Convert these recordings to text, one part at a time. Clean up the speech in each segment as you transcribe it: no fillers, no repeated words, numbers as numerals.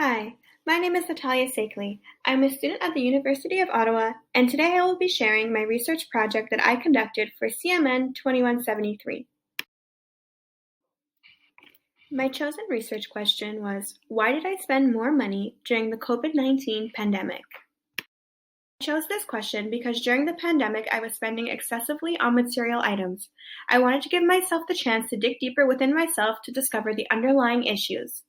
Hi, my name is Natalia Sakeley. I'm a student at the University of Ottawa, and today I will be sharing my research project that I conducted for CMN2173. My chosen research question was, why did I spend more money during the COVID-19 pandemic? I chose this question because during the pandemic I was spending excessively on material items. I wanted to give myself the chance to dig deeper within myself to discover the underlying issues.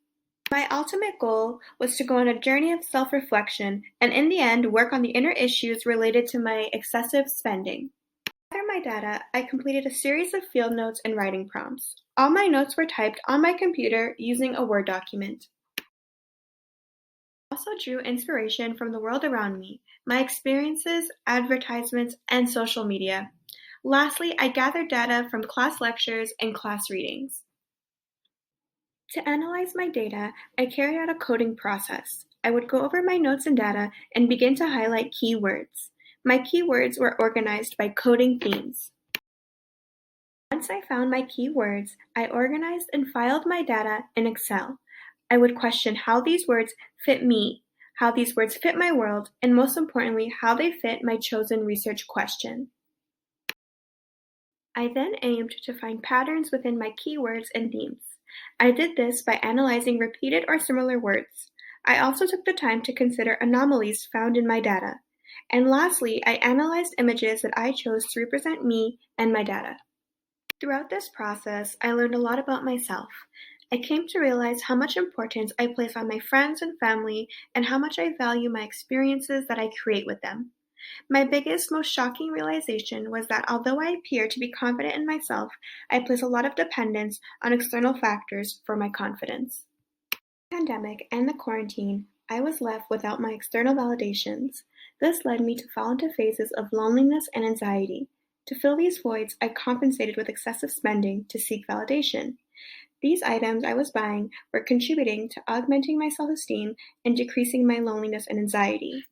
My ultimate goal was to go on a journey of self-reflection and in the end work on the inner issues related to my excessive spending. To gather my data, I completed a series of field notes and writing prompts. All my notes were typed on my computer using a Word document. I also drew inspiration from the world around me, my experiences, advertisements, and social media. Lastly, I gathered data from class lectures and class readings. To analyze my data, I carried out a coding process. I would go over my notes and data and begin to highlight keywords. My keywords were organized by coding themes. Once I found my keywords, I organized and filed my data in Excel. I would question how these words fit me, how these words fit my world, and most importantly, how they fit my chosen research question. I then aimed to find patterns within my keywords and themes. I did this by analyzing repeated or similar words. I also took the time to consider anomalies found in my data. And lastly, I analyzed images that I chose to represent me and my data. Throughout this process, I learned a lot about myself. I came to realize how much importance I place on my friends and family and how much I value my experiences that I create with them. My biggest, most shocking realization was that although I appear to be confident in myself, I place a lot of dependence on external factors for my confidence. The pandemic and the quarantine, I was left without my external validations. This led me to fall into phases of loneliness and anxiety. To fill these voids, I compensated with excessive spending to seek validation. These items I was buying were contributing to augmenting my self-esteem and decreasing my loneliness and anxiety.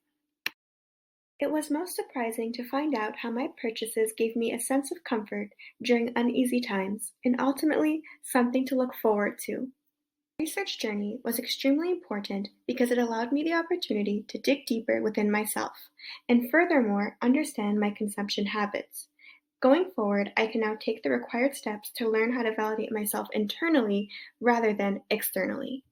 It was most surprising to find out how my purchases gave me a sense of comfort during uneasy times, and ultimately something to look forward to. My research journey was extremely important because it allowed me the opportunity to dig deeper within myself, and furthermore understand my consumption habits. Going forward, I can now take the required steps to learn how to validate myself internally rather than externally.